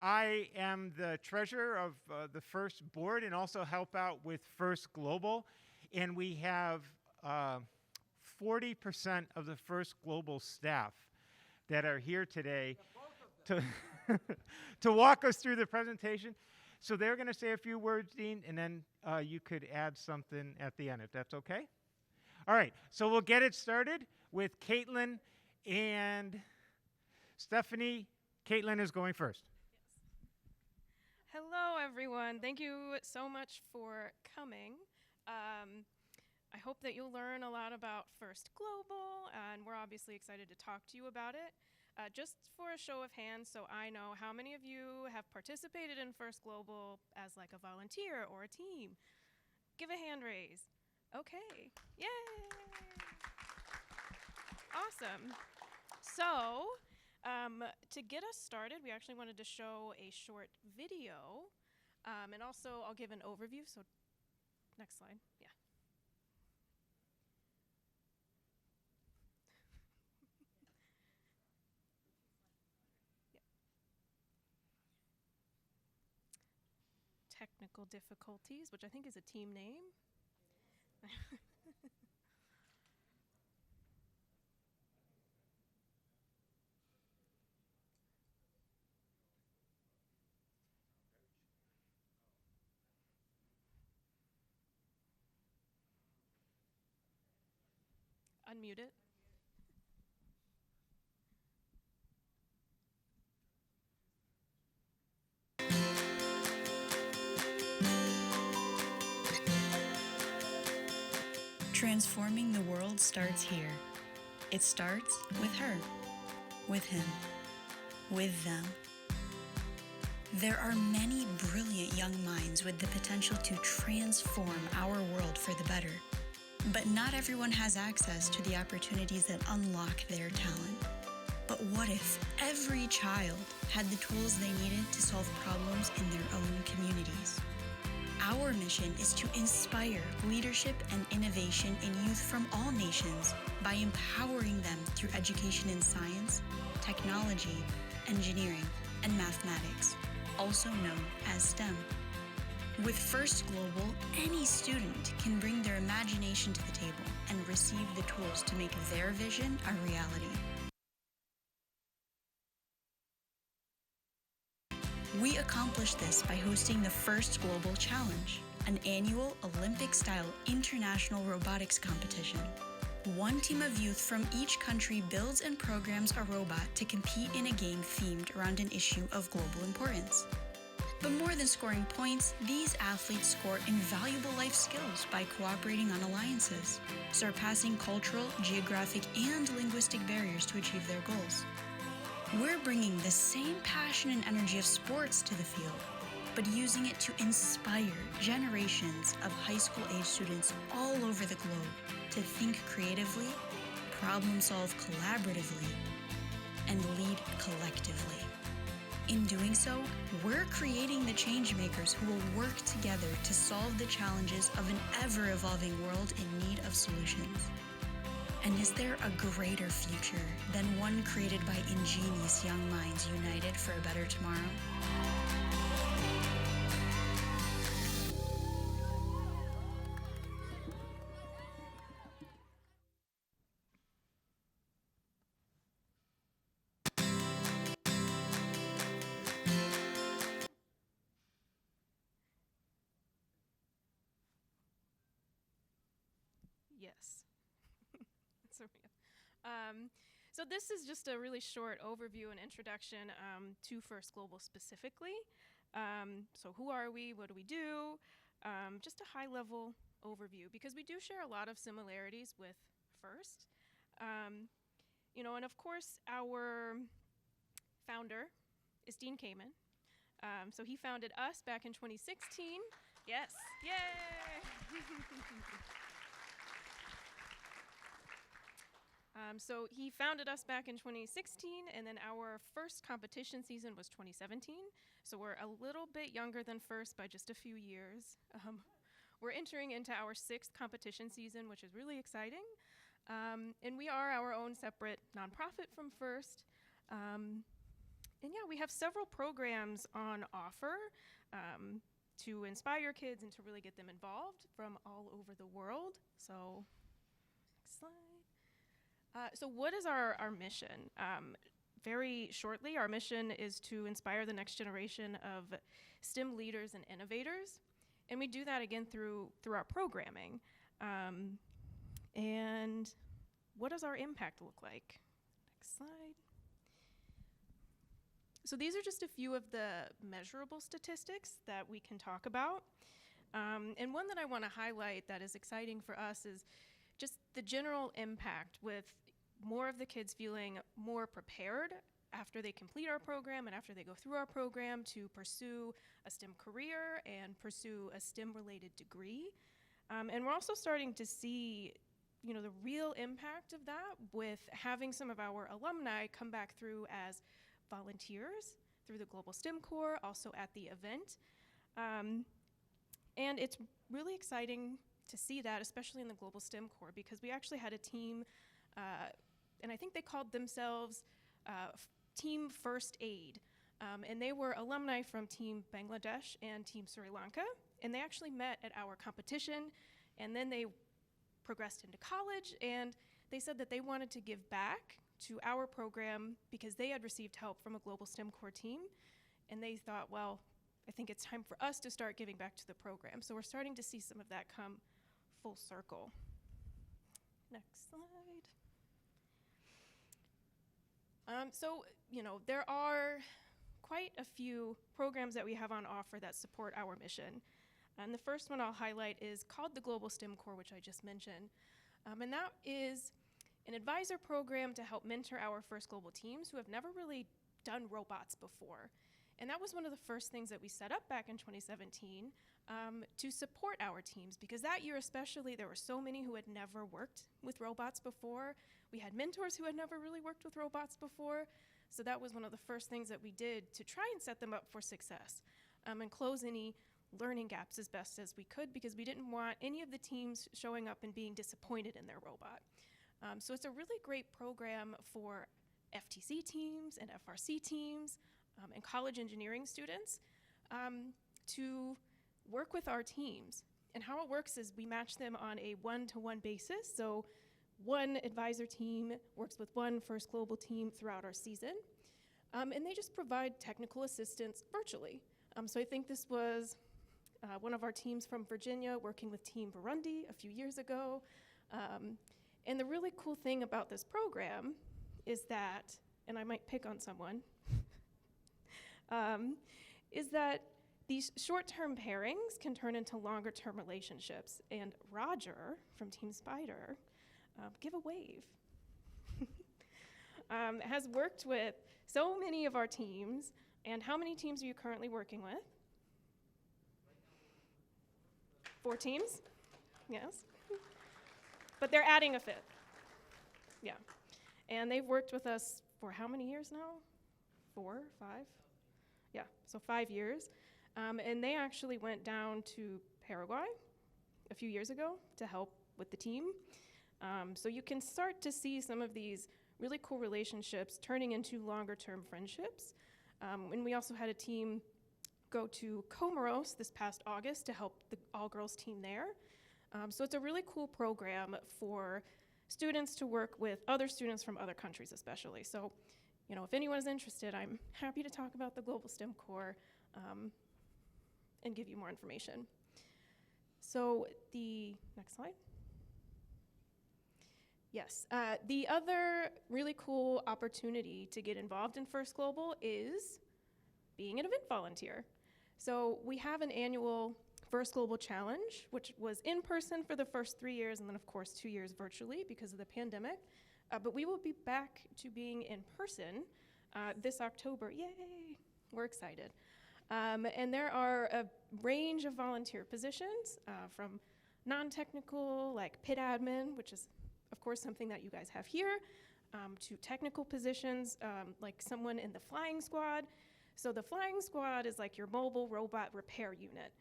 I am the treasurer of the First board and also help out with First Global. And we have 40% of the First Global staff that are here today to, to walk us through the presentation. So they're going to say a few words, Dean, and then you could add something at the end, if that's okay. All right, so we'll get it started with Caitlin and Stephanie. Caitlin is going first. Hello, everyone. Thank you so much for coming. I hope that you'll learn a lot about First Global, and we're obviously excited to talk to you about it. Just for a show of hands, so I know how many of you have participated in First Global as like a volunteer or a team. Give a hand raise. Okay. Yay! Awesome. So, to get us started, we actually wanted to show a short video, and also I'll give an overview. So, next slide. Yeah. Yeah. Technical difficulties, which I think is a team name. Unmute it. Transforming the world starts here. It starts with her, with him, with them. There are many brilliant young minds with the potential to transform our world for the better. But not everyone has access to the opportunities that unlock their talent. But what if every child had the tools they needed to solve problems in their own communities? Our mission is to inspire leadership and innovation in youth from all nations by empowering them through education in science, technology, engineering, and mathematics, also known as STEM. With First Global, any student can bring their imagination to the table and receive the tools to make their vision a reality. We accomplish this by hosting the First Global Challenge, an annual Olympic-style international robotics competition. One team of youth from each country builds and programs a robot to compete in a game themed around an issue of global importance. But more than scoring points, these athletes score invaluable life skills by cooperating on alliances, surpassing cultural, geographic, and linguistic barriers to achieve their goals. We're bringing the same passion and energy of sports to the field, but using it to inspire generations of high school-age students all over the globe to think creatively, problem-solve collaboratively, and lead collectively. In doing so, we're creating the change makers who will work together to solve the challenges of an ever-evolving world in need of solutions. And is there a greater future than one created by ingenious young minds united for a better tomorrow? Yes. So this is just a really short overview and introduction to First Global specifically. So who are we? What do we do? Just a high-level overview, because we do share a lot of similarities with First. You know, and of course, our founder is Dean Cayman. So he founded us back in 2016. Yes, yay! So he founded us back in 2016, and then our first competition season was 2017. So we're a little bit younger than First by just a few years. We're entering into our 6th competition season, which is really exciting. And we are our own separate nonprofit from First. And yeah, we have several programs on offer to inspire kids and to really get them involved from all over the world. So, next slide. So what is our mission? Very shortly, our mission is to inspire the next generation of STEM leaders and innovators. And we do that again through our programming. And what does our impact look like? Next slide. So these are just a few of the measurable statistics that we can talk about. And one that I want to highlight that is exciting for us is just the general impact, with more of the kids feeling more prepared after they complete our program and after they go through our program to pursue a STEM career and pursue a STEM-related degree. And we're also starting to see, you know, the real impact of that with having some of our alumni come back through as volunteers through the Global STEM Corps, also at the event. And it's really exciting to see that, especially in the Global STEM Corps, because we actually had a team, and I think they called themselves Team First Aid. And they were alumni from Team Bangladesh and Team Sri Lanka. And they actually met at our competition, and then they progressed into college, and they said that they wanted to give back to our program because they had received help from a Global STEM Corps team. And they thought, well, I think it's time for us to start giving back to the program. So we're starting to see some of that come full circle. Next slide. So, you know, there are quite a few programs that we have on offer that support our mission. And the first one I'll highlight is called the Global STEM Corps, which I just mentioned. And that is an advisor program to help mentor our first global teams who have never really done robots before. And that was one of the first things that we set up back in 2017 to support our teams, because that year especially, there were so many who had never worked with robots before. We had mentors who had never really worked with robots before. So that was one of the first things that we did to try and set them up for success and close any learning gaps as best as we could, because we didn't want any of the teams showing up and being disappointed in their robot. So it's a really great program for FTC teams and FRC teams and college engineering students to work with our teams. And how it works is we match them on a one-to-one basis. So one advisor team works with one first global team throughout our season. And they just provide technical assistance virtually. So I think this was one of our teams from Virginia working with Team Burundi a few years ago. And the really cool thing about this program is that, and I might pick on someone, is that these short-term pairings can turn into longer-term relationships. And Roger from Team Spider, give a wave, has worked with so many of our teams. And how many teams are you currently working with? 4 teams? Yes. But they're adding a 5th. Yeah. And they've worked with us for how many years now? 4, 5? Yeah, so 5 years. And they actually went down to Paraguay a few years ago to help with the team. So you can start to see some of these really cool relationships turning into longer-term friendships. And we also had a team go to Comoros this past August to help the all-girls team there. So it's a really cool program for students to work with other students from other countries especially. So, you know, if anyone is interested, I'm happy to talk about the Global STEM Corps and give you more information. So the next slide. Yes, the other really cool opportunity to get involved in First Global is being an event volunteer. So we have an annual First Global Challenge, which was in person for the first 3 years, and then of course 2 years virtually because of the pandemic. But we will be back to being in person this October. Yay, we're excited. And there are a range of volunteer positions from non-technical, like pit admin, which is of course something that you guys have here, to technical positions like someone in the flying squad. So the flying squad is like your mobile robot repair unit.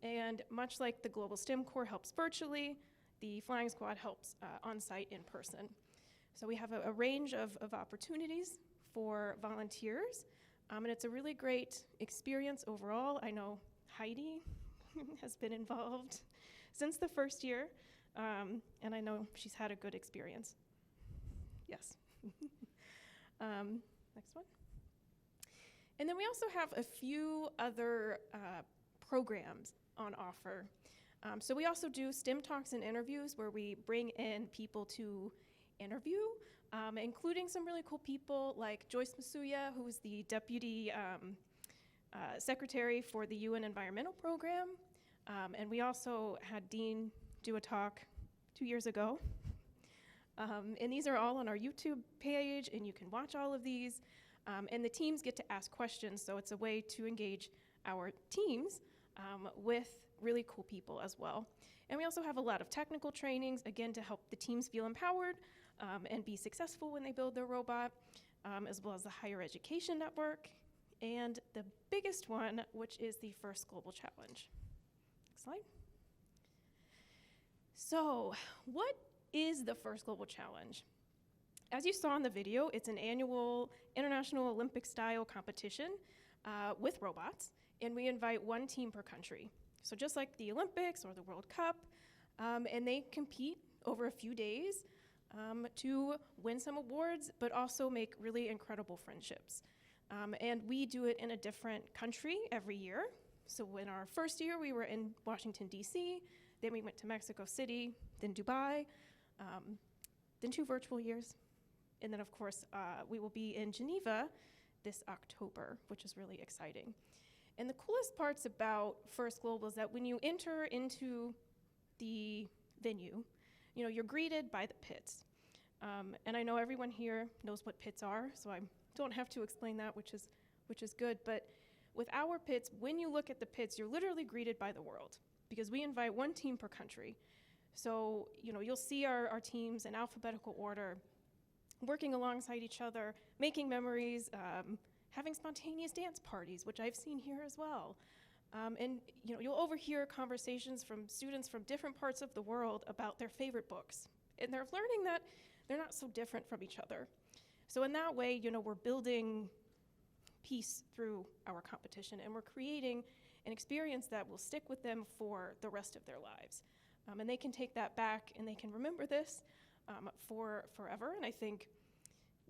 And much like the Global STEM Corps helps virtually, the flying squad helps on-site in person. So we have a range of opportunities for volunteers, and it's a really great experience overall. I know Heidi has been involved since the first year, and I know she's had a good experience. Yes. Next one. And then we also have a few other programs on offer. So we also do STEM talks and interviews where we bring in people to interview, including some really cool people like Joyce Masuya, who is the Deputy Secretary for the UN Environmental Program. And we also had Dean do a talk 2 years ago. And these are all on our YouTube page, and you can watch all of these. And the teams get to ask questions, so it's a way to engage our teams with really cool people as well. And we also have a lot of technical trainings, again, to help the teams feel empowered and be successful when they build their robot, as well as the Higher Education Network, and the biggest one, which is the First Global Challenge. Next slide. So, what is the First Global Challenge? As you saw in the video, it's an annual International Olympic-style competition with robots, and we invite one team per country. So just like the Olympics or the World Cup, and they compete over a few days to win some awards, but also make really incredible friendships. And we do it in a different country every year. So in our first year, we were in Washington, D.C., then we went to Mexico City, then Dubai, then 2 virtual years. And then, of course, we will be in Geneva this October, which is really exciting. And the coolest parts about First Global is that when you enter into the venue, you're greeted by the pits. And I know everyone here knows what pits are, so I don't have to explain that, which is good. But with our pits, when you look at the pits, you're literally greeted by the world, because we invite one team per country. So, you'll see our teams in alphabetical order, working alongside each other, making memories, having spontaneous dance parties, which I've seen here as well. And you'll overhear conversations from students from different parts of the world about their favorite books. And they're learning that they're not so different from each other. So in that way, we're building peace through our competition, and we're creating an experience that will stick with them for the rest of their lives. And they can take that back, and they can remember this for forever. And I think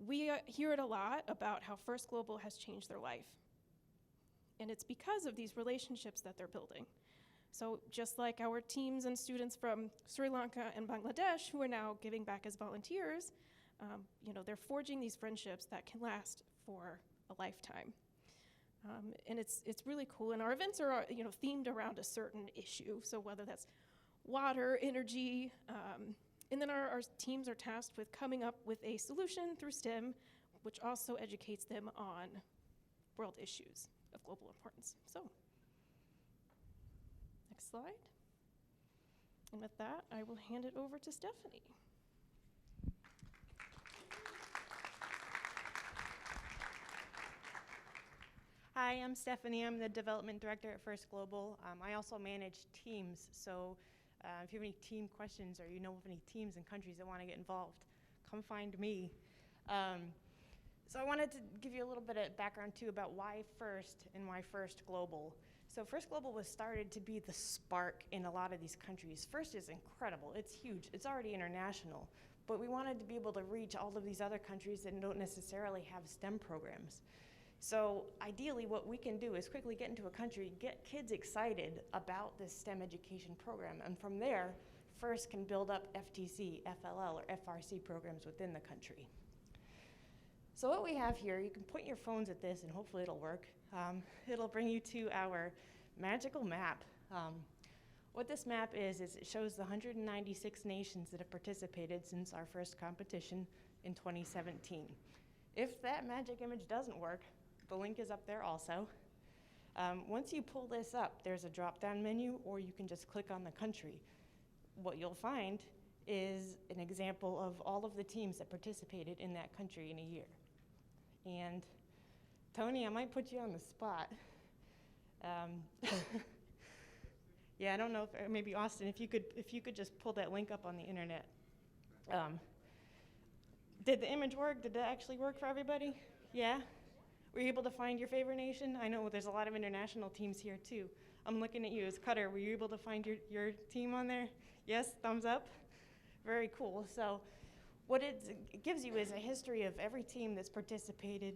we hear it a lot about how First Global has changed their life. And it's because of these relationships that they're building. So just like our teams and students from Sri Lanka and Bangladesh who are now giving back as volunteers, they're forging these friendships that can last for a lifetime. And it's really cool. And our events are themed around a certain issue. So whether that's water, energy, and then our teams are tasked with coming up with a solution through STEM, which also educates them on world issues of global importance. So, next slide. And with that, I will hand it over to Stephanie. Hi, I'm Stephanie. I'm the Development Director at First Global. I also manage teams, so if you have any team questions or you know of any teams and countries that want to get involved, come find me. So I wanted to give you a little bit of background too about why First and why First Global. So First Global was started to be the spark in a lot of these countries. First is incredible, it's huge, it's already international, but we wanted to be able to reach all of these other countries that don't necessarily have STEM programs. So ideally what we can do is quickly get into a country, get kids excited about this STEM education program, and from there, First can build up FTC, FLL, or FRC programs within the country. So what we have here, you can point your phones at this and hopefully it'll work. It'll bring you to our magical map. What this map is it shows the 196 nations that have participated since our first competition in 2017. If that magic image doesn't work, the link is up there also. Once you pull this up, there's a drop-down menu, or you can just click on the country. What you'll find is an example of all of the teams that participated in that country in a year. And Tony, I might put you on the spot. Yeah, I don't know if maybe Austin, if you could just pull that link up on the internet. Did the image work? Did that actually work for everybody? Yeah? Were you able to find your favorite nation? I know there's a lot of international teams here too. I'm looking at you as Cutter. Were you able to find your team on there? Yes, thumbs up. Very cool. So what it gives you is a history of every team that's participated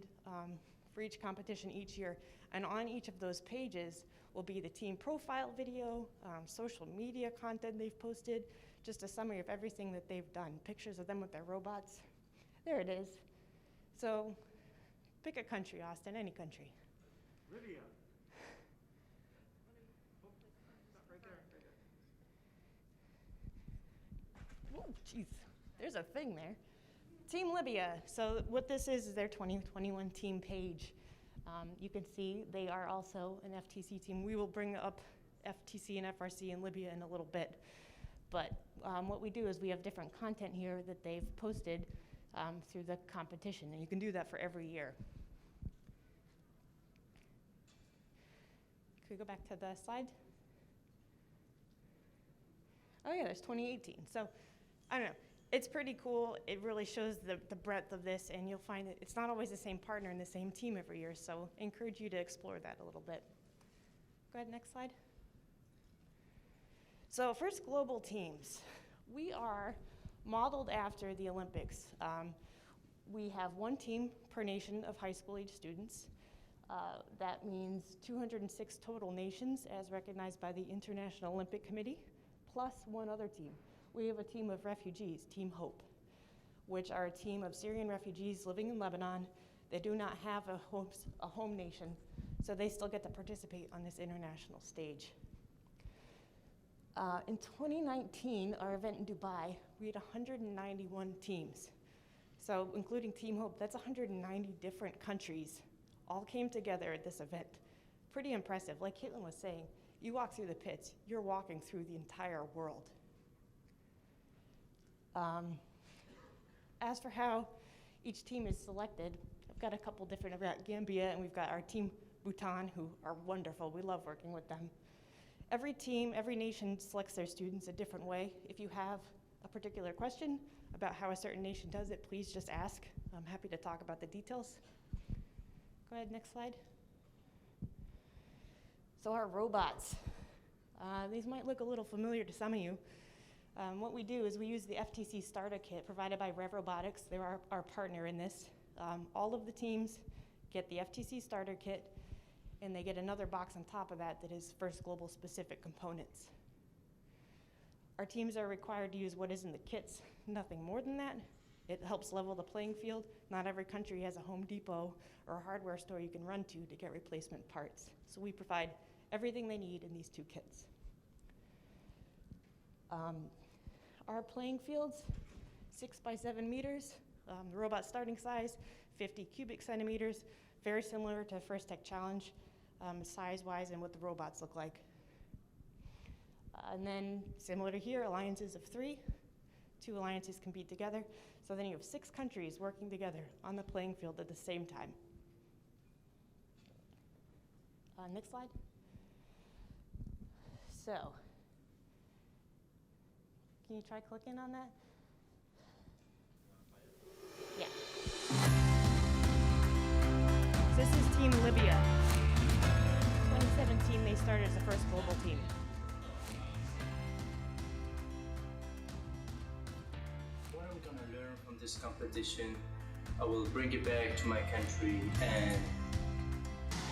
for each competition each year. And on each of those pages will be the team profile video, social media content they've posted, just a summary of everything that they've done, pictures of them with their robots. There it is. So pick a country, Austin, any country. Libya. Oh, jeez, there's a thing there. Team Libya. So what this is their 2021 team page. You can see they are also an FTC team. We will bring up FTC and FRC in Libya in a little bit. But what we do is we have different content here that they've posted through the competition, and you can do that for every year. Could we go back to the slide? Oh yeah, there's 2018. So I don't know. It's pretty cool. It really shows the breadth of this, and you'll find that it's not always the same partner and the same team every year, so I encourage you to explore that a little bit. Go ahead, next slide. So first, global teams. We are modeled after the Olympics. We have one team per nation of high school age students. That means 206 total nations as recognized by the International Olympic Committee, plus one other team. We have a team of refugees, Team Hope, which are a team of Syrian refugees living in Lebanon. They do not have a home nation, so they still get to participate on this international stage. In 2019, our event in Dubai, we had 191 teams. So including Team Hope, that's 190 different countries all came together at this event. Pretty impressive. Like Caitlin was saying, you walk through the pits, you're walking through the entire world. As for how each team is selected, I've got a couple different, I've got Gambia and we've got our team Bhutan, who are wonderful. We love working with them. Every team, every nation selects their students a different way. If you have a particular question about how a certain nation does it, please just ask. I'm happy to talk about the details. Go ahead, next slide. So our robots. These might look a little familiar to some of you. What we do is we use the Ftc Starter Kit provided by Rev Robotics. They're our partner in this. All of the teams get the Ftc Starter Kit, and they get another box on top of that that is First Global specific components. Our teams are required to use what is in the kits, nothing more than that. It helps level the playing field. Not every country has a Home Depot or a hardware store you can run to get replacement parts. So we provide everything they need in these two kits. Our playing fields, 6 by 7 meters. The robot starting size, 50 cubic centimeters, very similar to First Tech Challenge, size-wise and what the robots look like. And then similar to here, alliances of 3. 2 alliances compete together. So then you have 6 countries working together on the playing field at the same time. Next slide. So, can you try clicking on that? Yeah. So this is Team Libya. 2017, they started as the first global team. What are we going to learn from this competition? I will bring it back to my country and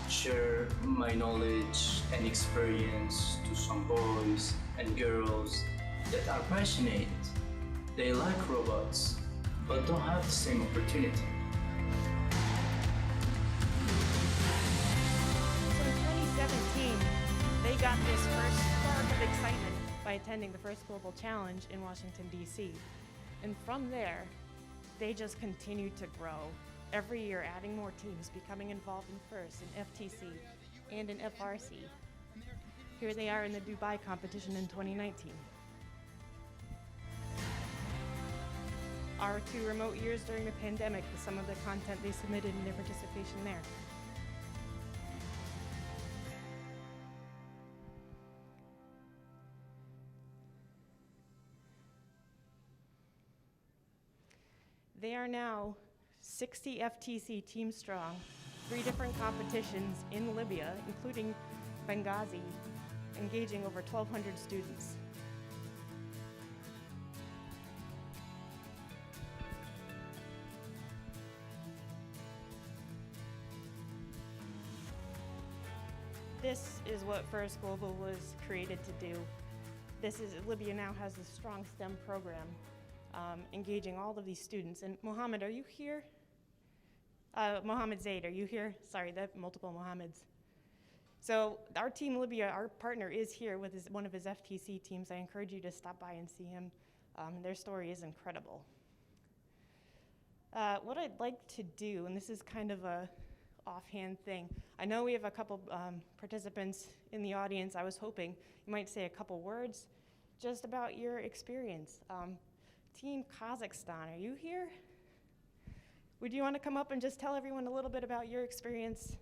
share my knowledge and experience to some boys and girls that are passionate. They like robots, but don't have the same opportunity. So in 2017, they got this first spark of excitement by attending the First Global Challenge in Washington, D.C. And from there, they just continued to grow. Every year, adding more teams, becoming involved in FIRST, in FTC, and in FRC. Here they are in the Dubai competition in 2019. Our 2 remote years during the pandemic with some of the content they submitted and their participation there. They are now 60 FTC teams strong, 3 different competitions in Libya, including Benghazi, engaging over 1,200 students. This is what First Global was created to do. Libya now has a strong STEM program, engaging all of these students. And Mohammed, are you here? Mohammed Zaid, are you here? Sorry, there are multiple Mohammeds. So our team Libya, our partner, is here with one of his FTC teams. I encourage you to stop by and see him. Their story is incredible. What I'd like to do, and this is kind of a offhand thing. I know we have a couple participants in the audience. I was hoping you might say a couple words just about your experience. Team Kazakhstan, are you here? Would you want to come up and just tell everyone a little bit about your experience,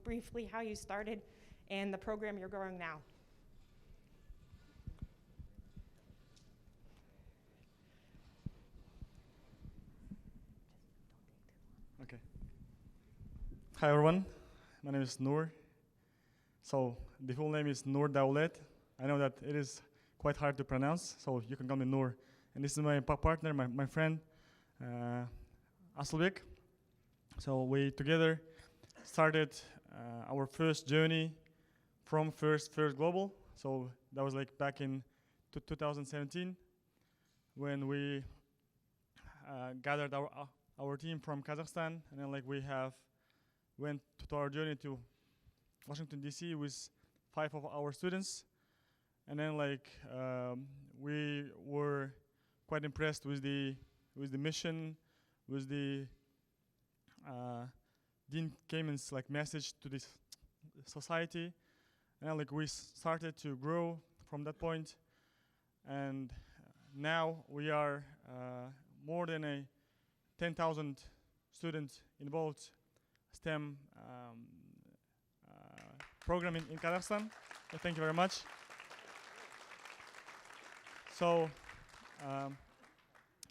briefly, how you started, and the program you're growing now? Okay. Hi everyone, my name is Noor. So the full name is Noor Dawlet. I know that it is quite hard to pronounce, so you can call me Noor. And this is my partner, my friend, Aslbek. So we together started our first journey from First Global. So that was like back in 2017 when we gathered our team from Kazakhstan, and then like we went to our journey to Washington DC with 5 of our students, and then like we were quite impressed with the mission, with the Dean Cayman's like message to this society, and then like we started to grow from that point, and now we are more than 10,000 students involved STEM program in Kazakhstan. So thank you very much. So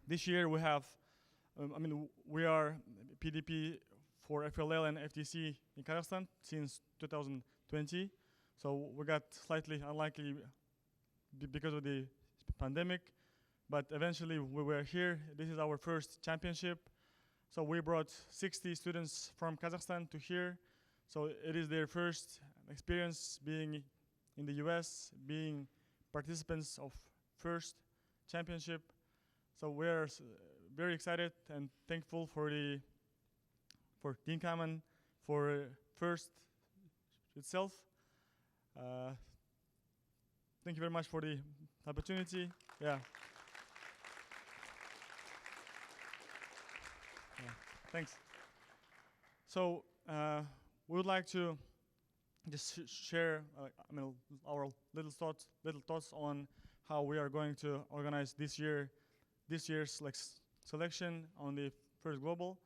this year we have, we are PDP for FLL and FTC in Kazakhstan since 2020. So we got slightly unlucky because of the pandemic, but eventually we were here. This is our first championship. So we brought 60 students from Kazakhstan to here. So it is their first experience being in the US, being participants of first championship. So we're very excited and thankful for Dean Cayman, for first itself. Thank you very much for the opportunity. Yeah. Thanks. So we would like to just share our little thoughts on how we are going to organize this year's like selection on the First Global.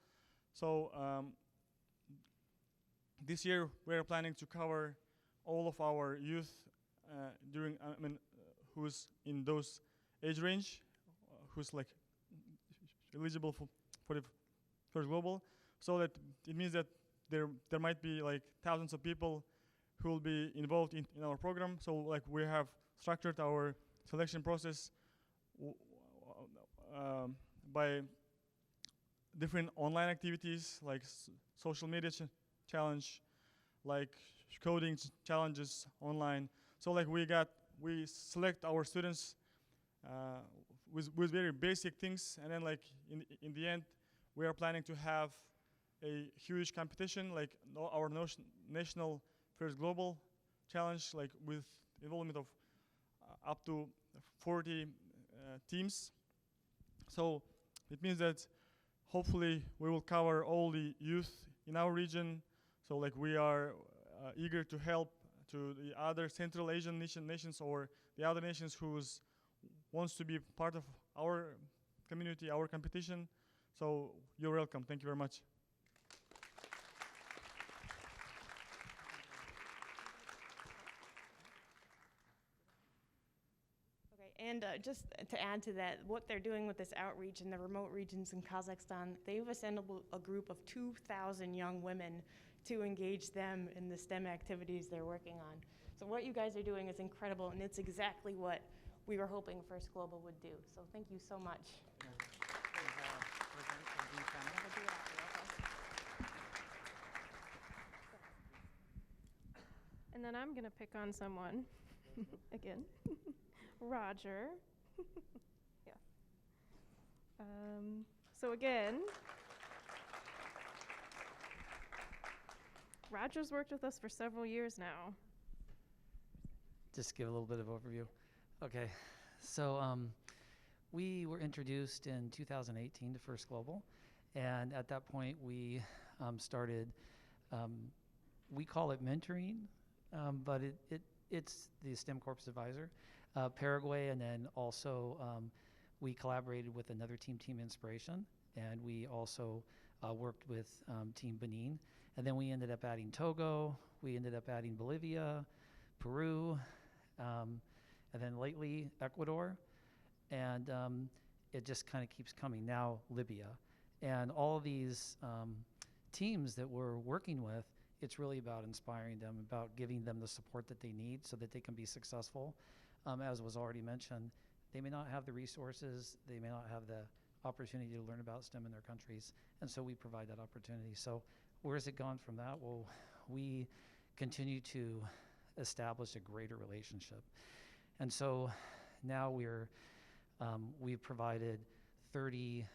So this year we are planning to cover all of our youth who's in those age range, who's like eligible for the First Global. So that it means that there might be like thousands of people who will be involved in our program. So like we have structured our selection process by different online activities like social media challenge, like coding challenges online. So like we select our students with very basic things, and then like in the end we are planning to have a huge competition, like our national First Global challenge, like with involvement of up to 40 teams. So it means that hopefully we will cover all the youth in our region. So like we are eager to help to the other Central Asian nations or the other nations who wants to be part of our community, our competition. So you're welcome. Thank you very much. And just to add to that, what they're doing with this outreach in the remote regions in Kazakhstan, they've assembled a group of 2,000 young women to engage them in the STEM activities they're working on. So what you guys are doing is incredible, and it's exactly what we were hoping First Global would do. So thank you so much. And then I'm going to pick on someone again. Roger. Yeah. So again, Roger's worked with us for several years now. Just give a little bit of overview. Okay, so we were introduced in 2018 to First Global, and at that point we started, we call it mentoring, but it's the STEM Corps Advisor, Paraguay, and then also we collaborated with another team, Team Inspiration, and we also worked with Team Benin, and then we ended up adding Togo, we ended up adding Bolivia, Peru, and then lately Ecuador, and it just kind of keeps coming. Now Libya, and all of these teams that we're working with, it's really about inspiring them, about giving them the support that they need so that they can be successful. As was already mentioned, they may not have the resources, they may not have the opportunity to learn about STEM in their countries, and so we provide that opportunity. So where has it gone from that? Well, we continue to establish a greater relationship. And so now we've provided 30,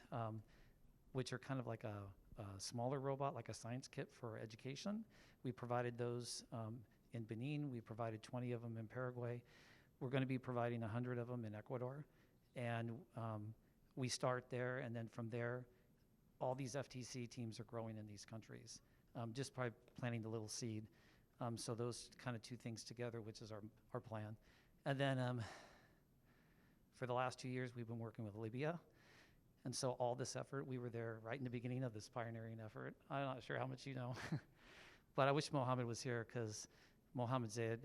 which are kind of like a smaller robot, like a science kit for education. We provided those in Benin. We provided 20 of them in Paraguay. We're going to be providing 100 of them in Ecuador. And we start there, and then from there, all these FTC teams are growing in these countries, just by planting the little seed. So those kind of two things together, which is our plan. And then for the last 2 years, we've been working with Libya. And so all this effort, we were there right in the beginning of this pioneering effort. I'm not sure how much you know, but I wish Mohamed was here, because Mohamed Zaid,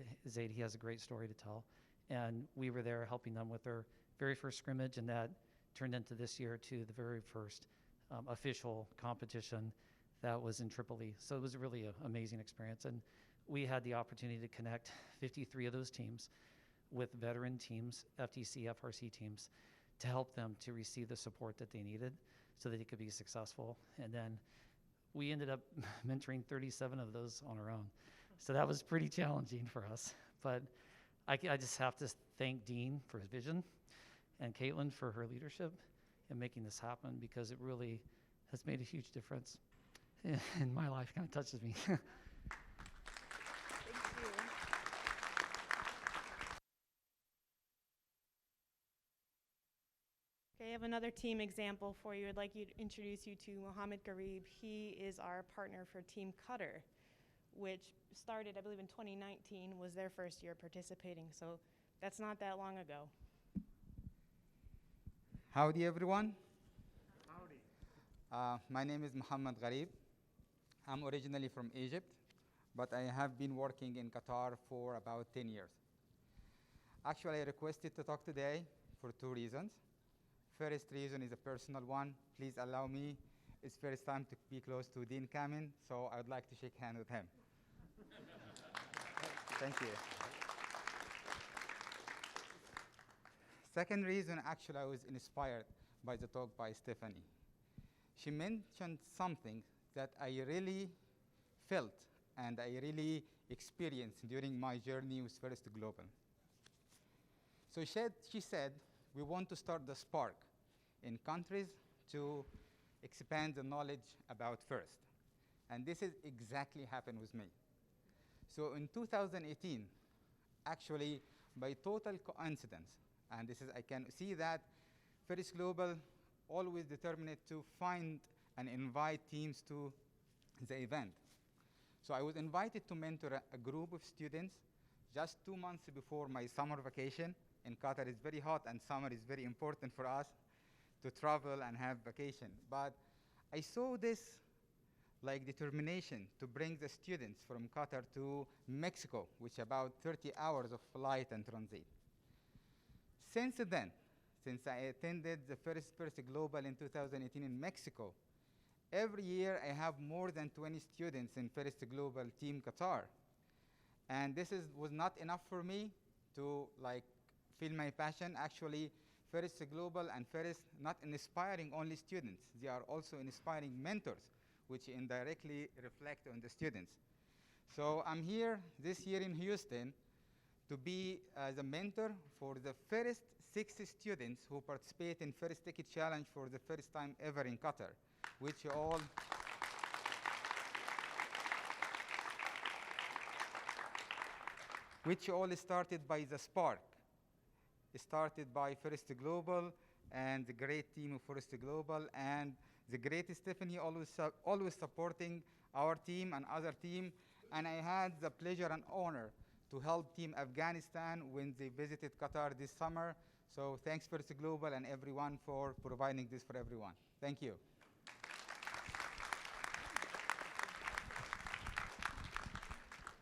he has a great story to tell. And we were there helping them with their very first scrimmage, and that turned into this year to the very first official competition that was in Tripoli. So it was really an amazing experience. And we had the opportunity to connect 53 of those teams with veteran teams, FTC, FRC teams, to help them to receive the support that they needed so that they could be successful. And then we ended up mentoring 37 of those on our own. So that was pretty challenging for us. But I just have to thank Dean for his vision and Caitlin for her leadership in making this happen, because it really has made a huge difference in my life. Kind of touches me. Okay, I have another team example for you. I'd like to introduce you to Mohamed Kharib. He is our partner for Team Qatar, which started, I believe, in 2019, was their first year participating. So that's not that long ago. Howdy, everyone. Howdy. My name is Mohamed Kharib. I'm originally from Egypt, but I have been working in Qatar for about 10 years. Actually, I requested to talk today for 2 reasons. First reason is a personal one. Please allow me. It's first time to be close to Dean Cayman, so I would like to shake hands with him. Thank you. Second reason, actually, I was inspired by the talk by Stephanie. She mentioned something that I really felt and I really experienced during my journey with First Global. So she said, we want to start the spark in countries to expand the knowledge about First. And this is exactly happened with me. So in 2018, actually, by total coincidence, and this is, I can see that First Global always determined to find and invite teams to the event. So I was invited to mentor a group of students just 2 months before my summer vacation. In Qatar, it's very hot, and summer is very important for us to travel and have vacation. But I saw this like determination to bring the students from Qatar to Mexico, which about 30 hours of flight and transit. Since then, since I attended the first Global in 2018 in Mexico, every year I have more than 20 students in First Global Team Qatar. And this was not enough for me to feel my passion. Actually, First Global and First not inspiring only students, they are also inspiring mentors, which indirectly reflect on the students. So I'm here this year in Houston to be the mentor for the first 60 students who participate in First Ticket Challenge for the first time ever in Qatar, which all started by the spark. It started by First Global and the great team of First Global and the great Stephanie always supporting our team and other team. And I had the pleasure and honor to help Team Afghanistan when they visited Qatar this summer. So thanks First Global and everyone for providing this for everyone. Thank you.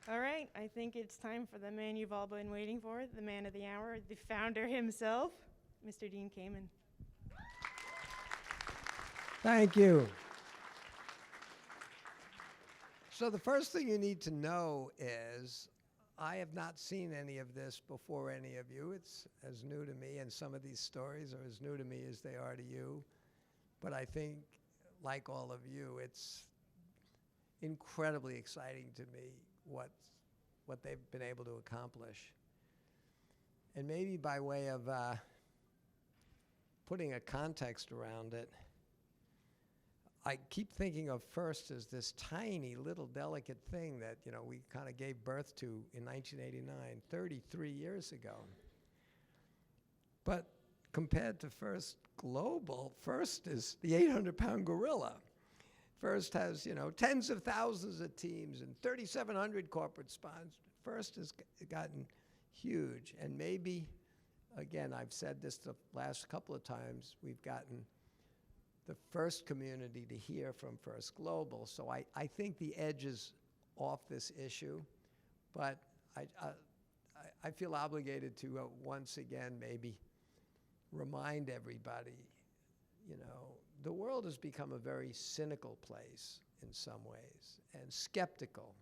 All right, I think it's time for the man you've all been waiting for, the man of the hour, the founder himself, Mr. Dean Cayman. Thank you. So the first thing you need to know is I have not seen any of this before any of you. It's as new to me, and some of these stories are as new to me as they are to you. But I think, like all of you, it's incredibly exciting to me what they've been able to accomplish. And maybe by way of putting a context around it, I keep thinking of FIRST as this tiny little delicate thing that we kind of gave birth to in 1989, 33 years ago. But compared to FIRST Global, FIRST is the 800-pound gorilla. FIRST has, tens of thousands of teams and 3,700 corporate sponsors. FIRST has gotten huge. And maybe, again, I've said this the last couple of times, we've gotten the first community to hear from First Global. So I think the edge is off this issue. But I feel obligated to once again maybe remind everybody, the world has become a very cynical place in some ways and skeptical.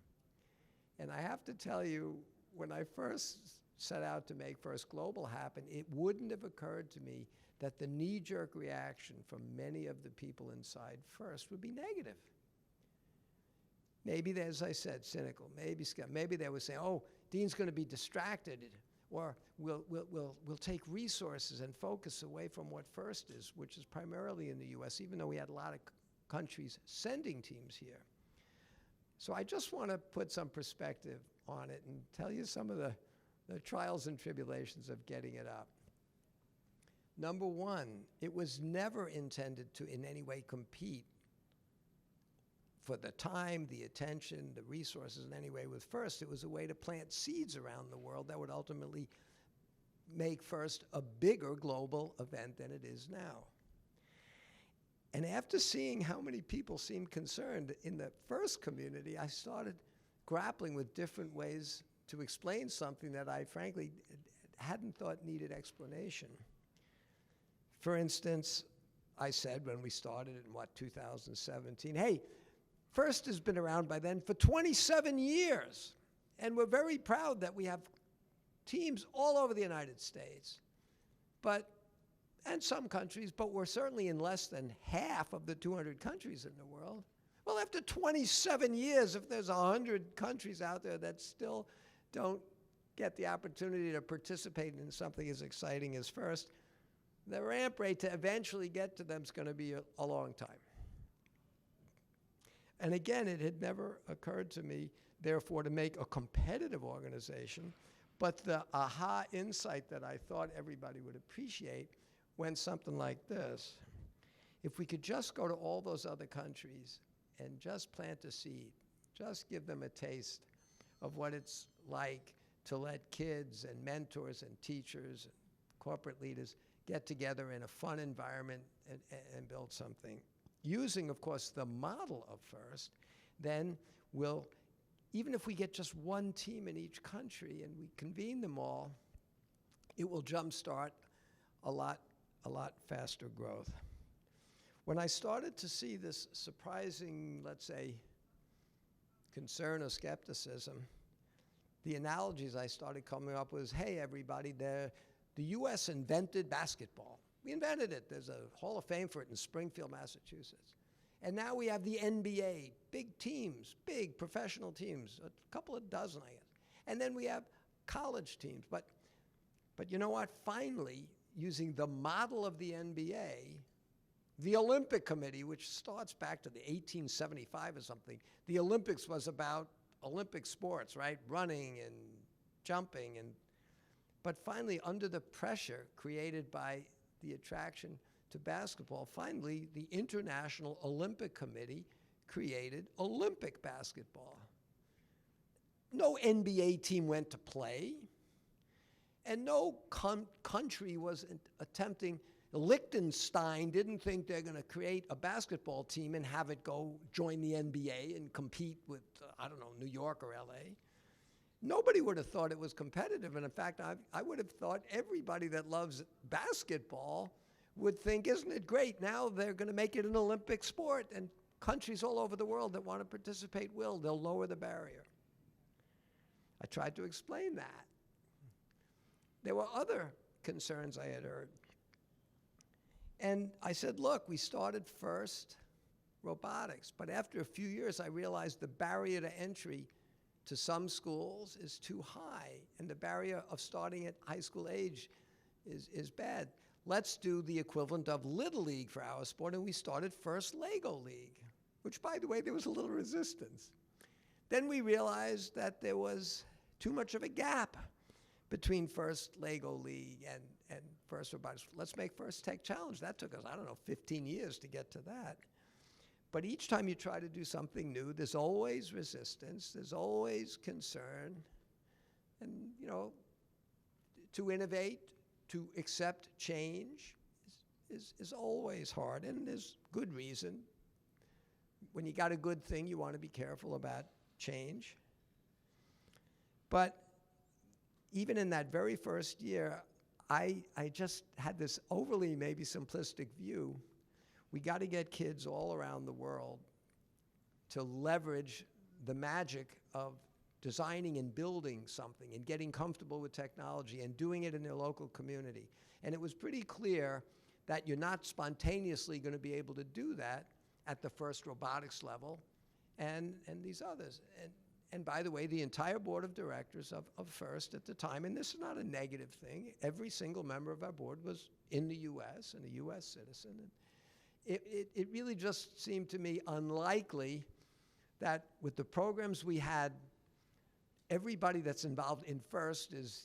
And I have to tell you, when I first set out to make First Global happen, it wouldn't have occurred to me that the knee-jerk reaction from many of the people inside FIRST would be negative. Maybe, as I said, cynical, maybe they would say, oh, Dean's going to be distracted, or we'll take resources and focus away from what FIRST is, which is primarily in the US, even though we had a lot of countries sending teams here. So I just want to put some perspective on it and tell you some of the trials and tribulations of getting it up. Number one, it was never intended to in any way compete for the time, the attention, the resources in any way with FIRST. It was a way to plant seeds around the world that would ultimately make FIRST a bigger global event than it is now. And after seeing how many people seemed concerned in the FIRST community, I started grappling with different ways to explain something that I frankly hadn't thought needed explanation. For instance, I said when we started in 2017, hey, FIRST has been around by then for 27 years. And we're very proud that we have teams all over the United States, and some countries, but we're certainly in less than half of the 200 countries in the world. Well, after 27 years, if there's 100 countries out there that still don't get the opportunity to participate in something as exciting as FIRST, the ramp rate to eventually get to them is going to be a long time. And again, it had never occurred to me, therefore, to make a competitive organization, but the aha insight that I thought everybody would appreciate went something like this. If we could just go to all those other countries and just plant a seed, just give them a taste of what it's like to let kids and mentors and teachers and corporate leaders get together in a fun environment and build something. Using, of course, the model of FIRST, then we'll, even if we get just one team in each country and we convene them all, it will jumpstart a lot faster growth. When I started to see this surprising, let's say, concern or skepticism, the analogies I started coming up with, hey, everybody, the U.S. invented basketball. We invented it. There's a Hall of Fame for it in Springfield, Massachusetts. And now we have the NBA, big teams, big professional teams, a couple of dozen, I guess. And then we have college teams. But you know what? Finally, using the model of the NBA, the Olympic Committee, which starts back to the 1875 or something, the Olympics was about Olympic sports, right? Running and jumping. But finally, under the pressure created by the attraction to basketball, finally, the International Olympic Committee created Olympic basketball. No NBA team went to play, and no country was attempting. Liechtenstein didn't think they're going to create a basketball team and have it go join the NBA and compete with, I don't know, New York or LA. Nobody would have thought it was competitive. And in fact, I would have thought everybody that loves basketball would think, isn't it great? Now they're going to make it an Olympic sport, and countries all over the world that want to participate will. They'll lower the barrier. I tried to explain that. There were other concerns I had heard. And I said, look, we started first robotics, but after a few years, I realized the barrier to entry to some schools is too high, and the barrier of starting at high school age is bad. Let's do the equivalent of Little League for our sport, and we started first Lego League, which, by the way, there was a little resistance. Then we realized that there was too much of a gap between first Lego League and first robotics. Let's make First Tech Challenge. That took us, 15 years to get to that. But each time you try to do something new, there's always resistance, there's always concern. And, to innovate, to accept change is always hard, and there's good reason. When you got a good thing, you want to be careful about change. But even in that very first year, I just had this overly maybe simplistic view. We got to get kids all around the world to leverage the magic of designing and building something and getting comfortable with technology and doing it in their local community. And it was pretty clear that you're not spontaneously going to be able to do that at the first robotics level and these others. And by the way, the entire board of directors of FIRST at the time, and this is not a negative thing, every single member of our board was in the U.S. and a U.S. citizen. And it really just seemed to me unlikely that with the programs we had, everybody that's involved in FIRST is,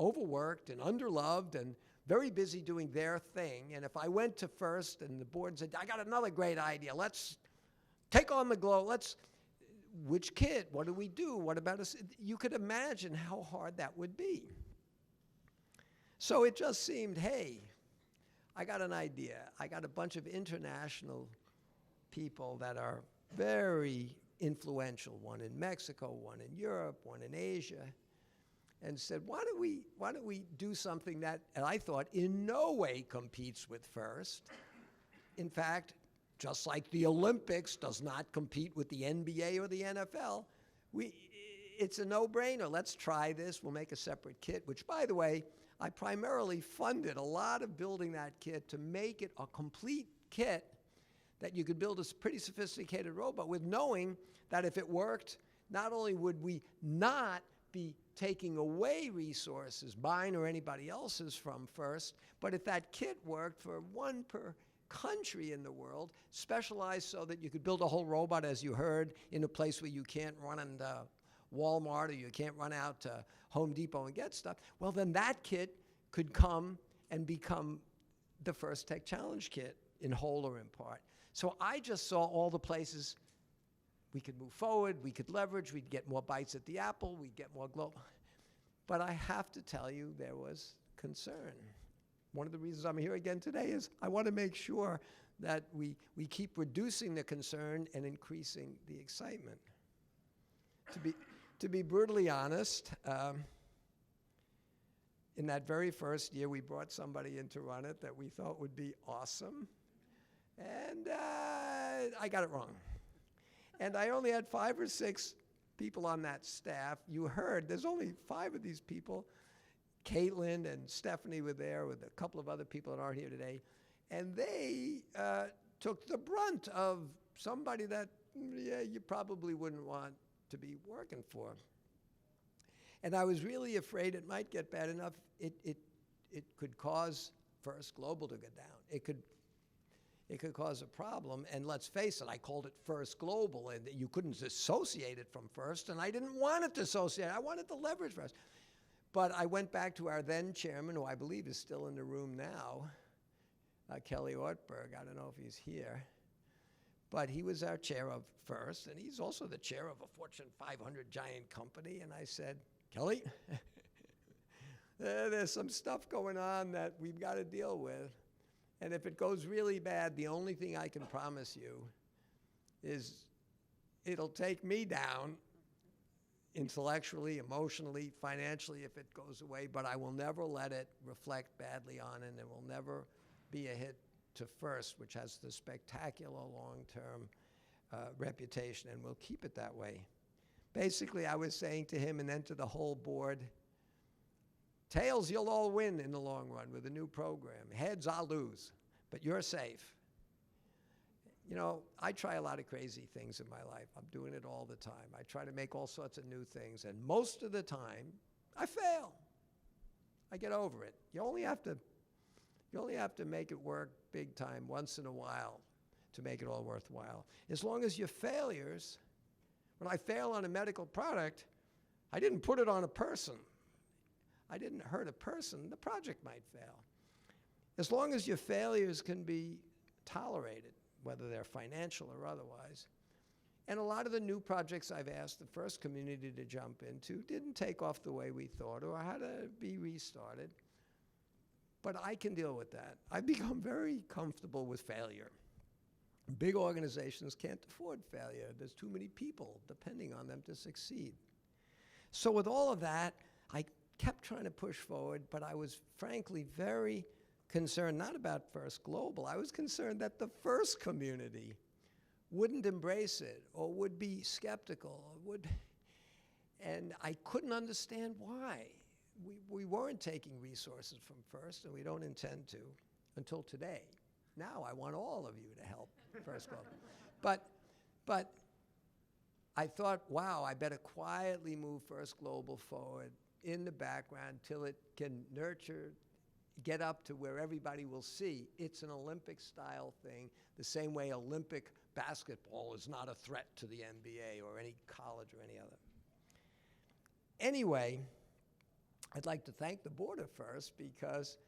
overworked and underloved and very busy doing their thing. And if I went to FIRST and the board said, I got another great idea, let's take on the globe, which kid? What do we do? What about us? You could imagine how hard that would be. So it just seemed, hey, I got an idea. I got a bunch of international people that are very influential, one in Mexico, one in Europe, one in Asia, and said, why don't we do something that, and I thought, in no way competes with FIRST. In fact, just like the Olympics does not compete with the NBA or the NFL, it's a no-brainer. Let's try this. We'll make a separate kit, which, by the way, I primarily funded a lot of building that kit to make it a complete kit that you could build a pretty sophisticated robot with, knowing that if it worked, not only would we not be taking away resources, mine or anybody else's from FIRST, but if that kit worked for one per country in the world, specialized so that you could build a whole robot, as you heard, in a place where you can't run into Walmart or you can't run out to Home Depot and get stuff, well, then that kit could come and become the First Tech Challenge kit in whole or in part. So I just saw all the places we could move forward, we could leverage, we'd get more bites at the apple, we'd get more global. But I have to tell you, there was concern. One of the reasons I'm here again today is I want to make sure that we keep reducing the concern and increasing the excitement. To be brutally honest, in that very first year, we brought somebody in to run it that we thought would be awesome. And I got it wrong. And I only had 5 or 6 people on that staff. You heard, there's only 5 of these people. Caitlin and Stephanie were there with a couple of other people that aren't here today. And they took the brunt of somebody that, you probably wouldn't want to be working for. And I was really afraid it might get bad enough. It could cause First Global to go down. It could cause a problem. And let's face it, I called it First Global, and you couldn't dissociate it from First, and I didn't want it to dissociate. I wanted to leverage First. But I went back to our then chairman, who I believe is still in the room now, Kelly Ortberg. I don't know if he's here. But he was our chair of First, and he's also the chair of a Fortune 500 giant company. And I said, Kelly, there's some stuff going on that we've got to deal with. And if it goes really bad, the only thing I can promise you is it'll take me down intellectually, emotionally, financially if it goes away, but I will never let it reflect badly on it, and it will never be a hit to First, which has the spectacular long-term reputation, and we'll keep it that way. Basically, I was saying to him and then to the whole board, tails, you'll all win in the long run with a new program. Heads, I'll lose, but you're safe. You know, I try a lot of crazy things in my life. I'm doing it all the time. I try to make all sorts of new things, and most of the time, I fail. I get over it. You only have to make it work big time once in a while to make it all worthwhile. As long as your failures, when I fail on a medical product, I didn't put it on a person. I didn't hurt a person. The project might fail. As long as your failures can be tolerated, whether they're financial or otherwise. And a lot of the new projects I've asked the First community to jump into didn't take off the way we thought or had to be restarted. But I can deal with that. I've become very comfortable with failure. Big organizations can't afford failure. There's too many people depending on them to succeed. So with all of that, I kept trying to push forward, but I was frankly very concerned not about First Global. I was concerned that the First community wouldn't embrace it or would be skeptical or and I couldn't understand why. We weren't taking resources from First, and we don't intend to until today. Now I want all of you to help First Global. But I thought, wow, I better quietly move First Global forward in the background till it can nurture, get up to where everybody will see it's an Olympic-style thing, the same way Olympic basketball is not a threat to the NBA or any college or any other. Anyway, I'd like to thank the board of First because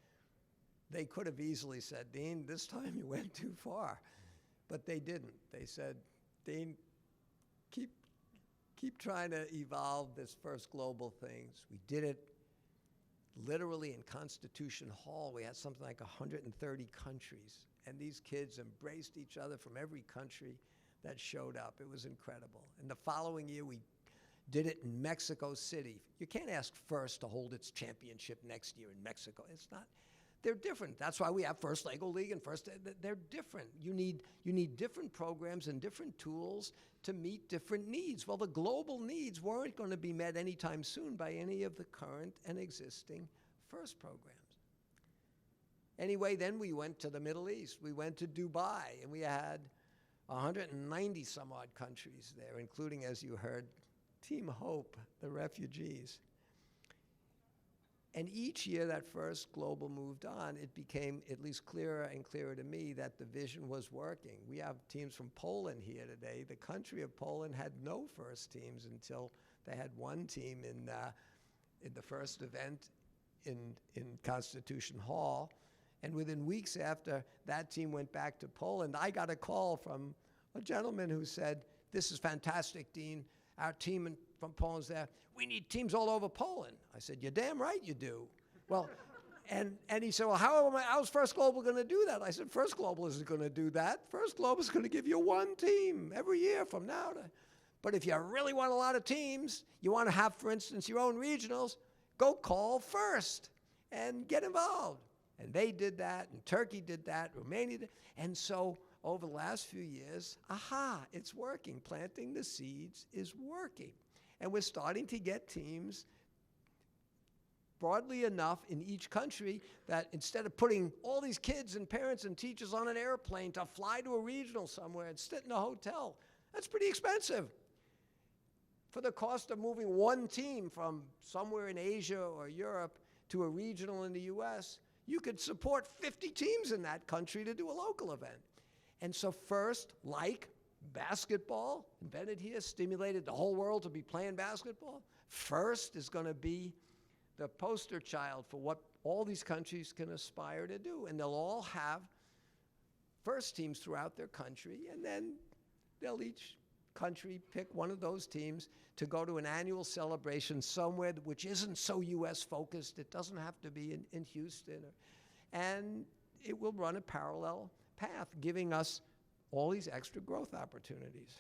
they could have easily said, Dean, this time you went too far. But they didn't. They said, Dean, keep trying to evolve this First Global things. We did it literally in Constitution Hall. We had something like 130 countries, and these kids embraced each other from every country that showed up. It was incredible. And the following year, we did it in Mexico City. You can't ask First to hold its championship next year in Mexico. It's not. They're different. That's why we have First Lego League and First. They're different. You need different programs and different tools to meet different needs. Well, the global needs weren't going to be met anytime soon by any of the current and existing First programs. Anyway, then we went to the Middle East. We went to Dubai, and we had 190 some odd countries there, including, as you heard, Team Hope, the refugees. And each year that First Global moved on, it became at least clearer and clearer to me that the vision was working. We have teams from Poland here today. The country of Poland had no First teams until they had one team in the first event in Constitution Hall. And within weeks after that team went back to Poland, I got a call from a gentleman who said, this is fantastic, Dean. Our team from Poland's there. We need teams all over Poland. I said, you're damn right you do. Well, and he said, well, how's First Global going to do that? I said, First Global isn't going to do that. First Global is going to give you one team every year from now to. But if you really want a lot of teams, you want to have, for instance, your own regionals, go call First. and get involved. And they did that, and Turkey did that, Romania did. And so over the last few years, it's working. Planting the seeds is working. And we're starting to get teams broadly enough in each country that instead of putting all these kids and parents and teachers on an airplane to fly to a regional somewhere and sit in a hotel, that's pretty expensive. For the cost of moving one team from somewhere in Asia or Europe to a regional in the US, you could support 50 teams in that country to do a local event. And so first, like basketball, invented here, stimulated the whole world to be playing basketball, first is going to be the poster child for what all these countries can aspire to do. And they'll all have first teams throughout their country, and then they'll each country pick one of those teams to go to an annual celebration somewhere which isn't so U.S. focused. It doesn't have to be in Houston. And it will run a parallel path, giving us all these extra growth opportunities.